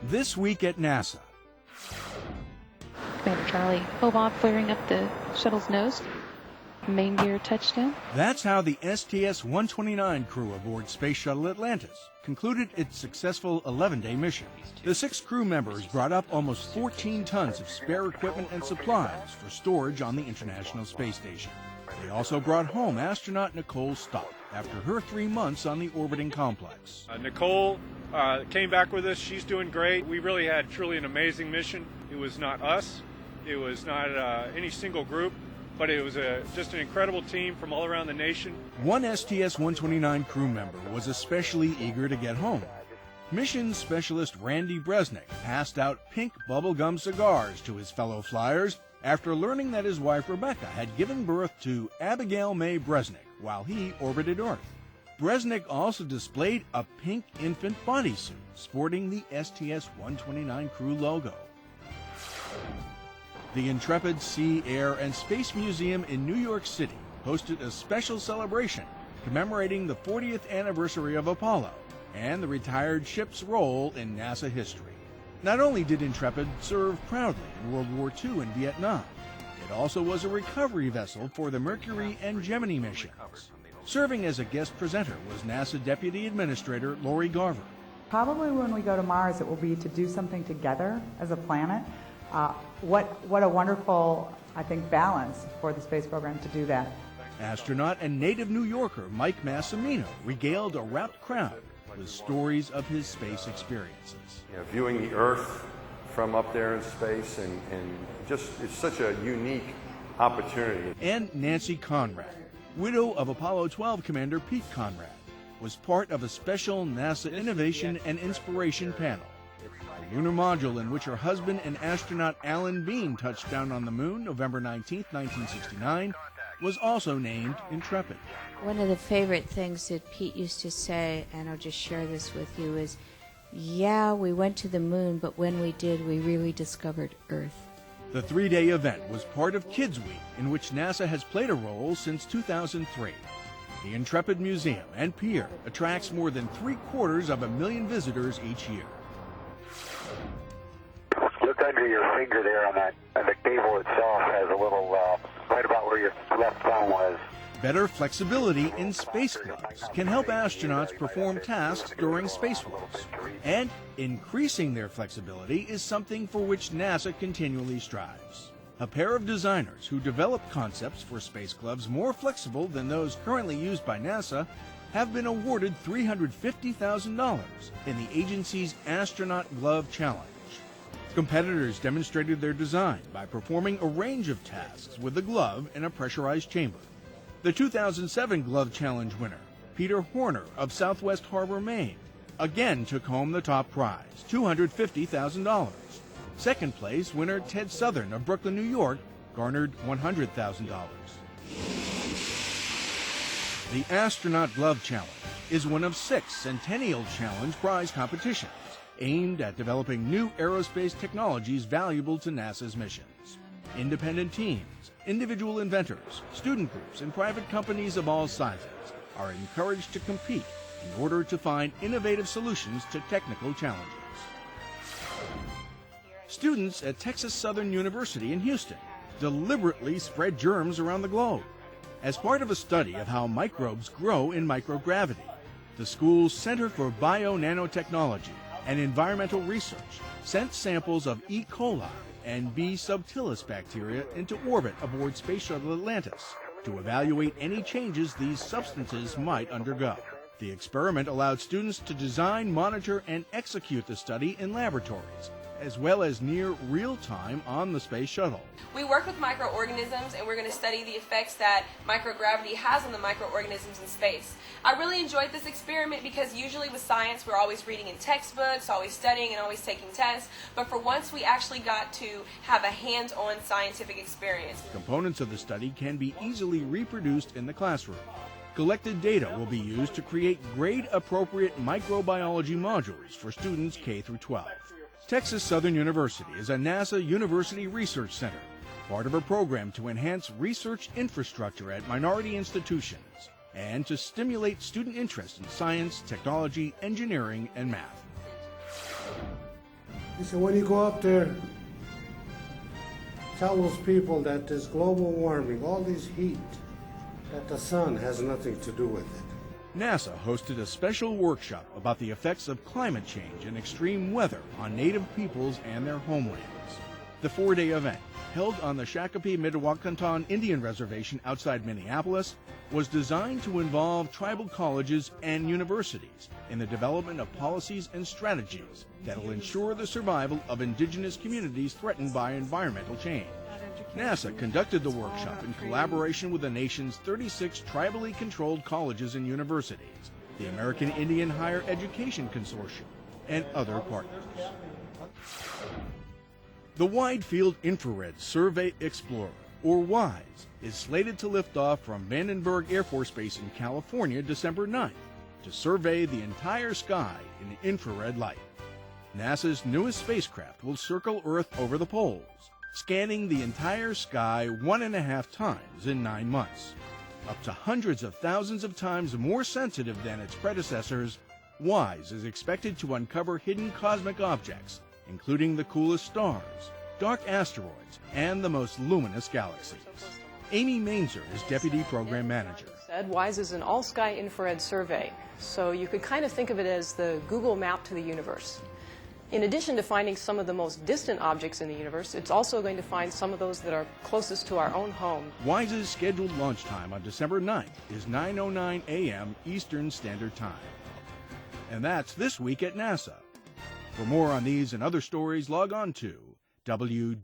This week at NASA. Commander Charlie hove off, flaring up the shuttle's nose. Main gear touchdown. That's how the STS-129 crew aboard Space Shuttle Atlantis concluded its successful 11-day mission. The 6 crew members brought up almost 14 tons of spare equipment and supplies for storage on the International Space Station. They also brought home astronaut Nicole Stock after her 3 months on the orbiting complex. Nicole came back with us. She's doing great. We really had truly an amazing mission. It was not us. It was not any single group, but it was just an incredible team from all around the nation. One STS-129 crew member was especially eager to get home. Mission specialist Randy Bresnik passed out pink bubblegum cigars to his fellow flyers after learning that his wife Rebecca had given birth to Abigail May Bresnik while he orbited Earth. Bresnik also displayed a pink infant bodysuit sporting the STS-129 crew logo. The Intrepid Sea, Air, and Space Museum in New York City hosted a special celebration commemorating the 40th anniversary of Apollo and the retired ship's role in NASA history. Not only did Intrepid serve proudly in World War II and Vietnam, it also was a recovery vessel for the Mercury and Gemini missions. Serving as a guest presenter was NASA Deputy Administrator Lori Garver. Probably when we go to Mars, it will be to do something together as a planet. What a wonderful, I think, balance for the space program to do that. Astronaut and native New Yorker Mike Massimino regaled a rapt crowd with stories of his space experiences. Viewing the Earth from up there in space and just, it's such a unique opportunity. And Nancy Conrad, widow of Apollo 12 Commander Pete Conrad, was part of a special NASA Innovation and Inspiration panel. The lunar module in which her husband and astronaut Alan Bean touched down on the moon November 19, 1969, was also named Intrepid. One of the favorite things that Pete used to say, and I'll just share this with you, is, yeah, we went to the moon, but when we did, we really discovered Earth. The 3-day event was part of Kids Week, in which NASA has played a role since 2003. The Intrepid Museum and Pier attracts more than 750,000 visitors each year. Look under your finger there on that, and the cable itself has a little, right about where your left thumb was. Better flexibility in space gloves can help astronauts perform tasks during spacewalks. And increasing their flexibility is something for which NASA continually strives. A pair of designers who developed concepts for space gloves more flexible than those currently used by NASA have been awarded $350,000 in the agency's Astronaut Glove Challenge. Competitors demonstrated their design by performing a range of tasks with the glove in a pressurized chamber. The 2007 Glove Challenge winner, Peter Horner of Southwest Harbor, Maine, again took home the top prize, $250,000. Second place winner Ted Southern of Brooklyn, New York, garnered $100,000. The Astronaut Glove Challenge is one of 6 Centennial Challenge prize competitions aimed at developing new aerospace technologies valuable to NASA's missions. Independent teams, individual inventors, student groups, and private companies of all sizes are encouraged to compete in order to find innovative solutions to technical challenges. Students at Texas Southern University in Houston deliberately spread germs around the globe. As part of a study of how microbes grow in microgravity, the school's Center for Bio-Nanotechnology and Environmental Research sent samples of E. coli and B. subtilis bacteria into orbit aboard Space Shuttle Atlantis to evaluate any changes these substances might undergo. The experiment allowed students to design, monitor, and execute the study in laboratories, as well as near real time on the Space Shuttle. We work with microorganisms, and we're going to study the effects that microgravity has on the microorganisms in space. I really enjoyed this experiment because usually with science we're always reading in textbooks, always studying, and always taking tests, but for once we actually got to have a hands-on scientific experience. Components of the study can be easily reproduced in the classroom. Collected data will be used to create grade-appropriate microbiology modules for students K through 12. Texas Southern University is a NASA University Research Center, part of a program to enhance research infrastructure at minority institutions and to stimulate student interest in science, technology, engineering, and math. He said, when you go up there, tell those people that this global warming, all this heat, that the sun has nothing to do with it. NASA hosted a special workshop about the effects of climate change and extreme weather on Native peoples and their homelands. The 4-day event, held on the Shakopee Mdewakanton Indian Reservation outside Minneapolis, was designed to involve tribal colleges and universities in the development of policies and strategies that will ensure the survival of indigenous communities threatened by environmental change. NASA conducted the workshop in collaboration with the nation's 36 tribally controlled colleges and universities, the American Indian Higher Education Consortium, and other partners. The Wide Field Infrared Survey Explorer, or WISE, is slated to lift off from Vandenberg Air Force Base in California December 9th to survey the entire sky in infrared light. NASA's newest spacecraft will circle Earth over the poles, scanning the entire sky 1.5 times in 9 months. Up to hundreds of thousands of times more sensitive than its predecessors, WISE is expected to uncover hidden cosmic objects, including the coolest stars, dark asteroids, and the most luminous galaxies. Amy Mainzer is Deputy Program Manager. WISE is an all-sky infrared survey, so you could kind of think of it as the Google map to the universe. In addition to finding some of the most distant objects in the universe, it's also going to find some of those that are closest to our own home. WISE's scheduled launch time on December 9th is 9:09 a.m. Eastern Standard Time. And that's This Week at NASA. For more on these and other stories, log on to www.nasa.gov.